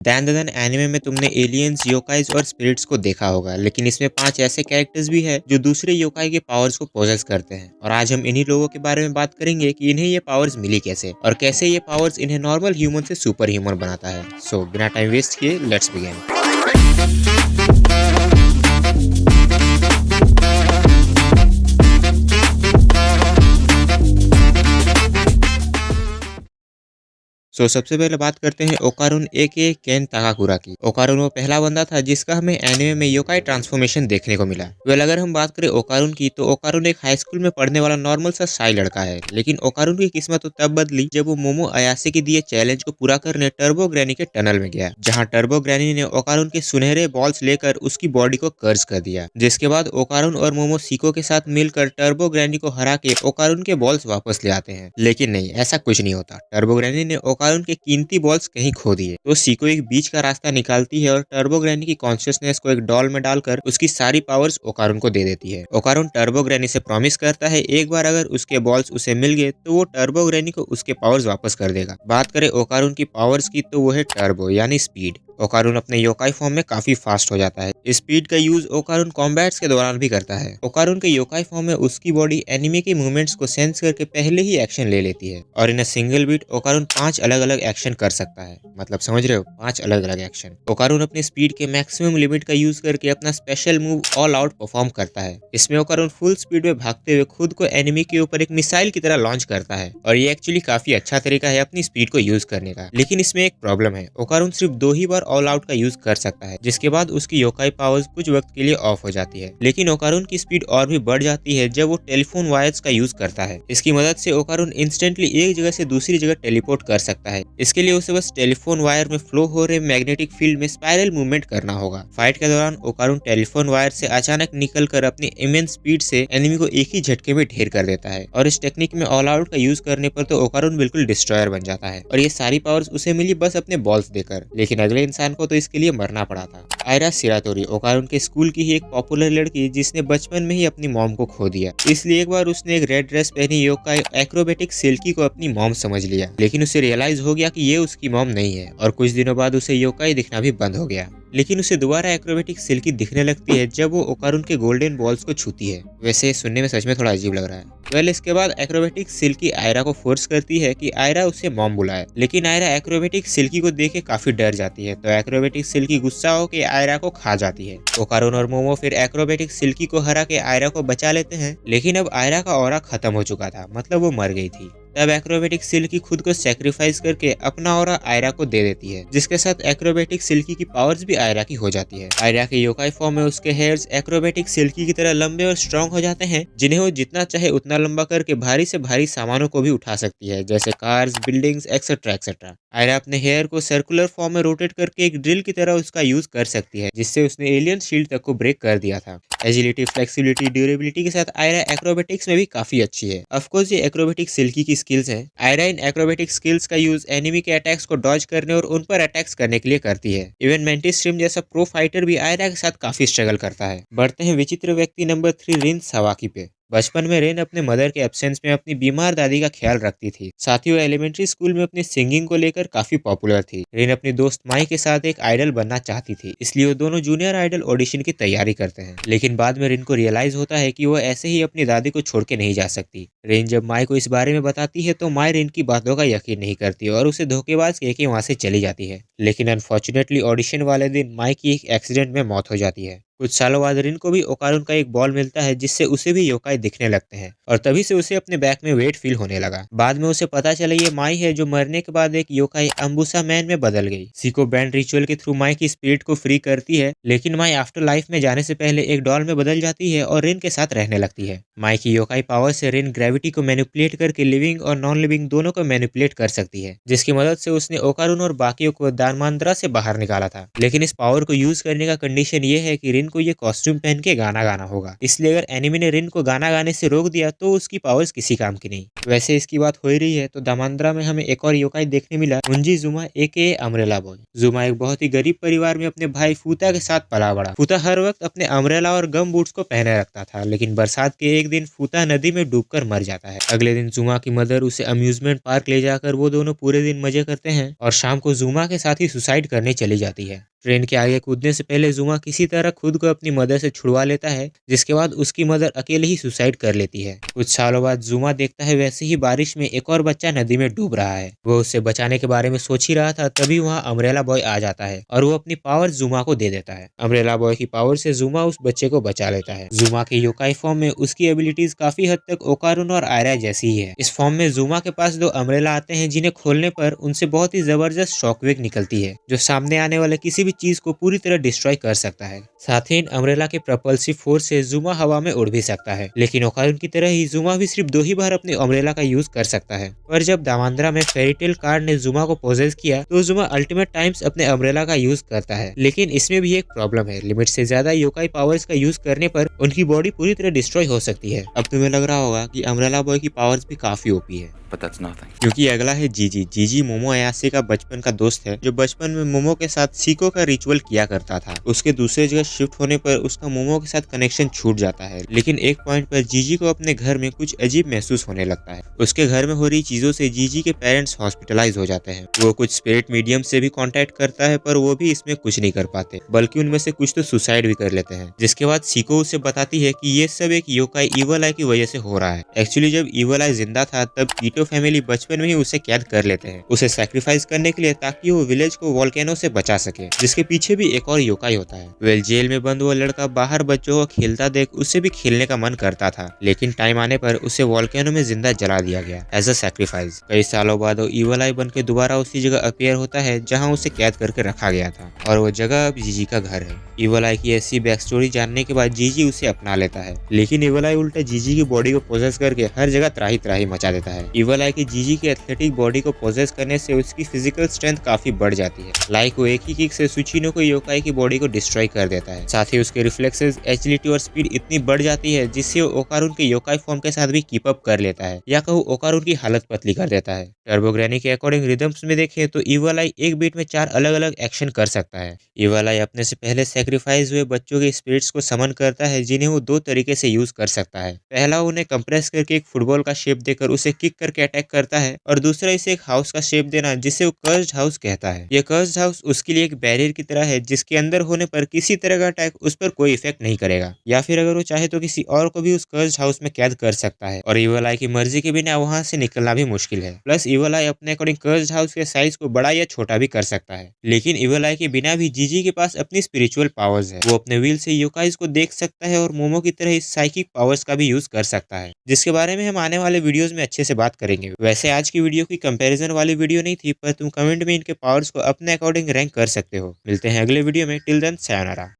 Then Dadan anime में तुमने aliens, योकाइज और स्पिरिट्स को देखा होगा, लेकिन इसमें 5 ऐसे कैरेक्टर्स भी हैं जो दूसरे योकाई के पावर्स को पोजेस करते हैं। और आज हम इन्हीं लोगों के बारे में बात करेंगे कि इन्हें ये पावर्स मिली कैसे और कैसे ये पावर्स इन्हें नॉर्मल ह्यूमन से सुपर ह्यूमन बनाता है। सो बिना टाइम वेस्ट किए लेट्स बिगिन। सबसे पहले बात करते हैं ओकारुन एके केन ताकाकुरा की। ओकारुन वो पहला बंदा था जिसका हमें एनिमे में योकाई ट्रांसफॉर्मेशन देखने को मिला। अगर हम बात करें ओकारुन की, तो ओकारुन एक हाई स्कूल में पढ़ने वाला नॉर्मल सा शाई लड़का है, लेकिन ओकारुन की किस्मत तो तब बदली जब वो मोमो अयासे के दिए चैलेंज को पूरा करने टर्बो ग्रैनी के टनल में गया, जहाँ टर्बो ग्रैनी ने ओकारुन के सुनहरे बॉल्स लेकर उसकी बॉडी को कर्ज कर दिया। जिसके बाद ओकारुन और मोमो सीको के साथ मिलकर टर्बो ग्रैनी को हरा के ओकारुन के बॉल्स वापस ले आते हैं, लेकिन नहीं, ऐसा कुछ नहीं होता। टर्बो ग्रैनी ने ओकारुन के कीमती बॉल्स कहीं खो दिए, तो सीको एक बीच का रास्ता निकालती है और टर्बो ग्रैनी की कॉन्शियसनेस को एक डॉल में डालकर उसकी सारी पावर्स ओकारुन को दे देती है। ओकारुन टर्बो ग्रैनी से प्रॉमिस करता है एक बार अगर उसके बॉल्स उसे मिल गए तो वो टर्बो ग्रैनी को उसके पावर्स वापस कर देगा। बात करें ओकारुन की पावर्स की, तो वो है टर्बो यानी स्पीड। ओकारुन अपने योकाई फॉर्म में काफी फास्ट हो जाता है। स्पीड का यूज ओकारुन कॉम्बैट्स के दौरान भी करता है। ओकारुन के योकाई फॉर्म में उसकी बॉडी एनिमे के मूवमेंट्स को सेंस करके पहले ही एक्शन ले लेती है और इन सिंगल बीट ओकारुन 5 अलग अलग एक्शन कर सकता है। मतलब समझ रहे हो, 5 अलग अलग एक्शन। ओकारुन अपने स्पीड के मैक्सिमम लिमिट का यूज करके अपना special move all out perform करता है। इसमें ओकारुन फुल स्पीड में भागते हुए खुद को एनिमी के ऊपर एक मिसाइल की तरह लॉन्च करता है और ये एक्चुअली काफी अच्छा तरीका है अपनी स्पीड को यूज करने का। लेकिन इसमें एक प्रॉब्लम है, ओकारुन सिर्फ 2 ही बार ऑल आउट का यूज कर सकता है, जिसके बाद उसकी योकाई पावर्स कुछ वक्त के लिए ऑफ हो जाती है। लेकिन ओकारुन की स्पीड और भी बढ़ जाती है जब वो टेलीफोन वायर्स का यूज करता है। इसकी मदद से ओकारुन इंस्टेंटली एक जगह से दूसरी जगह टेलीपोर्ट कर सकता है। इसके लिए उसे बस टेलीफोन वायर में फ्लो हो रहे मैग्नेटिक फील्ड में स्पाइरल मूवमेंट करना होगा। फाइट के दौरान ओकारुन टेलीफोन वायर से अचानक निकलकर अपनी इमेंस स्पीड से एनिमी को एक ही झटके में ढेर कर देता है और इस टेक्निक में ऑल आउट का यूज करने पर तो ओकारुन बिल्कुल डिस्ट्रॉयर बन जाता है। और ये सारी पावर्स उसे मिली बस अपने बॉल्स देकर, लेकिन अगले इंसान को तो इसके लिए मरना पड़ा था। आयरा शिरातोरी, ओकारुन के स्कूल की ही एक पॉपुलर लड़की जिसने बचपन में ही अपनी मॉम को खो दिया, इसलिए एक बार उसने एक रेड ड्रेस पहनी योकाई एक्रोबेटिक सिल्की को अपनी मॉम समझ लिया। लेकिन उसे रियलाइज हो गया कि ये उसकी मॉम नहीं है और कुछ दिनों बाद उसे योकाई दिखना भी बंद हो गया। लेकिन उसे दोबारा एक्रोबेटिक सिल्की दिखने लगती है जब वो ओकारुन के गोल्डन बॉल्स को छूती है। वैसे सुनने में सच में थोड़ा अजीब लग रहा है। इसके बाद एक्रोबेटिक सिल्की आयरा को फोर्स करती है कि आयरा उसे मॉम बुलाए, लेकिन आयरा एक्रोबेटिक सिल्की को देख के काफी डर जाती है, तो एक्रोबेटिक सिल्की गुस्सा होकर आयरा को खा जाती है। ओकारुन और मोमो फिर एक्रोबेटिक सिल्की को हरा के आयरा को बचा लेते हैं, लेकिन अब आयरा का ऑरा खत्म हो चुका था, मतलब वो मर गई थी। तब एक्रोबेटिक सिल्की खुद को सैक्रिफाइस करके अपना ऑरा आयरा को दे देती है, जिसके साथ एक्रोबेटिक सिल्की की पावर्स भी आयरा की हो जाती है। आयरा के योकाई फॉर्म में उसके हेयर्स एक्रोबेटिक सिल्की की तरह लंबे और स्ट्रॉन्ग हो जाते हैं, जिन्हें वो जितना चाहे उतना लंबा करके भारी से भारी सामानों को भी उठा सकती है, जैसे cars, buildings etcetera etcetera. Aira अपने हेयर को सर्कुलर फॉर्म में रोटेट करके एक ड्रिल की तरह उसका यूज कर सकती है, जिससे उसने एलियन शील्ड तक को ब्रेक कर दिया था। एजिलिटी, फ्लेक्सिबिलिटी, ड्यूरेबिलिटी के साथ आयरा एक्रोबेटिक्स में भी काफी अच्छी है। ऑफकोर्स ये एक्रोबेटिक सिल्की की स्किल्स हैं। आयरा इन एक्रोबेटिक स्किल्स का यूज एनिमी के अटैक्स को डॉज करने और उन पर अटैक्स करने के लिए करती है। इवन मेंटिस स्ट्रीम जैसा प्रो फाइटर भी आयरा के साथ काफी स्ट्रगल करता है। बढ़ते हैं विचित्र व्यक्ति नंबर 3 रिन सवाकी पे। बचपन में रेन अपने मदर के एब्सेंस में अपनी बीमार दादी का ख्याल रखती थी। साथ ही वो एलिमेंट्री स्कूल में अपनी सिंगिंग को लेकर काफी पॉपुलर थी। रेन अपनी दोस्त माई के साथ एक आइडल बनना चाहती थी, इसलिए वो दोनों जूनियर आइडल ऑडिशन की तैयारी करते हैं। लेकिन बाद में रेन को रियलाइज होता है कि वो ऐसे ही अपनी दादी को छोड़ के नहीं जा सकती। रेन जब माई को इस बारे में बताती है तो माई रेन की बातों का यकीन नहीं करती और उसे धोखेबाज कह के वहाँ से चली जाती है। लेकिन अनफॉर्चुनेटली ऑडिशन वाले दिन माई की एक एक्सीडेंट में मौत हो जाती है। कुछ सालों बाद रिन को भी ओकारुन का एक बॉल मिलता है, जिससे उसे भी योकाई दिखने लगते हैं और तभी से उसे अपने बैक में वेट फील होने लगा। बाद में उसे पता चला ये माई है जो मरने के बाद एक योकाई अंबुसा मैन में बदल गई। सीको बैंड रिचुअल के थ्रू माई की स्पिरिट को फ्री करती है, लेकिन माई आफ्टर लाइफ में जाने से पहले एक डॉल में बदल जाती है और रिन के साथ रहने लगती है। माई की योकाई पावर से रिन ग्रेविटी को मैनिपुलेट करके लिविंग और नॉन लिविंग दोनों को मैनिपुलेट कर सकती है, जिसकी मदद से उसने ओकारुन और बाकियों को दानमांद्रा से बाहर निकाला था। लेकिन इस पावर को यूज करने का कंडीशन ये है कि रिन को ये कॉस्ट्यूम पहन के गाना गाना होगा। इसलिए अगर एनिमे ने रिन को गाना गाने से रोक दिया तो उसकी पावर्स किसी काम की नहीं। वैसे इसकी बात हो ही रही है तो दामांद्रा में हमें एक और योकाई देखने मिला, उंजी जुमा एके अम्ब्रेला बॉय। जुमा एक बहुत ही गरीब परिवार में अपने भाई फूता के साथ पला बड़ा। फूता हर वक्त अपने अम्ब्रेला और गम बूट्स को पहने रखता था, लेकिन बरसात के एक दिन फूता नदी में डूबकर मर जाता है। अगले दिन जुमा की मदर उसे अम्यूजमेंट पार्क ले जाकर वो दोनों पूरे दिन मजे करते हैं और शाम को जुमा के साथ ही सुसाइड करने चली जाती है। ट्रेन के आगे कूदने से पहले जुमा किसी तरह खुद को अपनी मदर से छुड़वा लेता है, जिसके बाद उसकी मदर अकेले ही सुसाइड कर लेती है। कुछ सालों बाद जुमा देखता है वैसे ही बारिश में एक और बच्चा नदी में डूब रहा है। वो उससे बचाने के बारे में सोच ही रहा था, तभी वहाँ अम्ब्रेला बॉय आ जाता है और वो अपनी पावर जुमा को दे देता है। अम्ब्रेला बॉय की पावर से जुमा उस बच्चे को बचा लेता है। जुमा के योकाई फॉर्म में उसकी एबिलिटीज काफी हद तक ओकारुन और आयरा जैसी ही है। इस फॉर्म में जुमा के पास दो अम्ब्रेला आते हैं, जिन्हें खोलने पर उनसे बहुत ही जबरदस्त शॉकवेव निकलती है, जो सामने आने वाले किसी भी चीज को पूरी तरह डिस्ट्रॉय कर सकता है। साथ ही इन अम्ब्रेला के प्रोपल्सिव फोर्स से जुमा हवा में उड़ भी सकता है, लेकिन ओकारुन की तरह ही जुमा भी सिर्फ 2 ही बार अपने अम्ब्रेला का यूज कर सकता है। पर जब दामांद्रा में फेरीटेल कार्ड ने जुमा को पोजेस किया तो जुमा अल्टीमेट टाइम्स अपने अम्ब्रेला का यूज करता है, लेकिन इसमें भी एक प्रॉब्लम है। लिमिट से ज्यादा योकाई पावर्स का यूज करने पर उनकी बॉडी पूरी तरह डिस्ट्रॉय हो सकती है। अब तुम्हें लग रहा होगा कि अम्ब्रेला बॉय की पावर्स भी काफी ओपी है, क्योंकि अगला है जीजी। जीजी मोमो अयासे का बचपन का दोस्त है, जो बचपन में मोमो के साथ सीको का रिचुअल किया करता था। उसके दूसरे जगह शिफ्ट होने पर उसका मोमो के साथ कनेक्शन छूट जाता है, लेकिन एक पॉइंट पर जीजी को अपने घर में कुछ अजीब महसूस होने लगता है। उसके घर में हो रही चीजों से जीजी के पेरेंट्स हॉस्पिटलाइज हो जाते हैं। वो कुछ स्पिरिट मीडियम से भी कांटेक्ट करता है, पर वो भी इसमें कुछ नहीं कर पाते, बल्कि उनमें से कुछ तो सुसाइड भी कर लेते हैं। जिसके बाद सीको उसे बताती है कि ये सब एक योकाई इवल आई की वजह से हो रहा है। एक्चुअली जब इवल आई जिंदा था तब कीटो फैमिली बचपन में ही उसे कैद कर लेते हैं, उसे सैक्रिफाइस करने के लिए, ताकि वो विलेज को वोल्केनो से बचा सके, जिसके पीछे भी एक और योकाई होता है। वेल जेल में बंद वो लड़का बाहर बच्चों को खेलता देख उसे भी खेलने का मन करता था, लेकिन टाइम आने पर उसे वोल्केनो में जिंदा जला दिया गया एज अ सैक्रिफाइस। कई सालों बाद वो इवल आई बन के दोबारा उसी जगह अपीयर होता है जहाँ उसे कैद करके रखा गया था, और वो जगह अब जीजी का घर है। इवल आई की ऐसी बैक स्टोरी जानने के बाद जीजी उसे अपना लेता है, लेकिन इवल आई उल्टा जीजी की बॉडी को पोजेस करके हर जगह त्राही त्राही मचा देता है। इवल आई की जीजी की एथलेटिक बॉडी को पोजेस करने से उसकी फिजिकल स्ट्रेंथ काफी बढ़ जाती है। लाइक वो एक ही किक से सुचिनो को योकाई की बॉडी को डिस्ट्रॉय कर देता है। साथ ही उसके रिफ्लेक्सेस, एजिलिटी और स्पीड इतनी बढ़ जाती है जिससे वो ओकारुन के योकाई फॉर्म के साथ भी कीप अप कर लेता है, या कहूँ ओकारुन की हालत पतली कर देता है। टर्बोग्रैनी के अकॉर्डिंग रिदम्स में देखें तो इवल आई एक बीट में 4 अलग अलग एक्शन कर सकता है। इवल आई अपने से पहले सैक्रिफाइस हुए बच्चों के स्पिरिट्स को समन करता है, जिन्हें वो 2 तरीके से यूज कर सकता है। पहला उन्हें कंप्रेस करके एक फुटबॉल का शेप देकर उसे किक करके अटैक करता है, और दूसरा इसे एक हाउस का शेप देना, जिसे वो कर्स्ड हाउस कहता है। ये कर्स्ड हाउस उसके लिए एक बैरियर की तरह है, जिसके अंदर होने पर किसी तरह का अटैक उस पर कोई इफेक्ट नहीं करेगा, या फिर अगर वो चाहे तो किसी और को भी उस कर्स्ड हाउस में कैद कर सकता है, और इवल आई की मर्जी के बिना वहां से निकलना भी मुश्किल है। प्लस इवल आई अपने अकॉर्डिंग कर्स्ड हाउस के साइज को बड़ा या छोटा भी कर सकता है। लेकिन इवल आई के बिना भी जीजी के पास अपनी स्पिरिचुअल पावर्स है। वो अपने व्हील से योकाइज को देख सकता है और मोमो की तरह इस साइकिक पावर्स का भी यूज कर सकता है, जिसके बारे में हम आने वाले वीडियोस में अच्छे से बात करेंगे। वैसे आज की वीडियो की कंपैरिजन वाली वीडियो नहीं थी, पर तुम कमेंट में इनके पावर्स को अपने अकॉर्डिंग रैंक कर सकते हो। मिलते हैं अगले वीडियो में, टिल देन सायोनारा।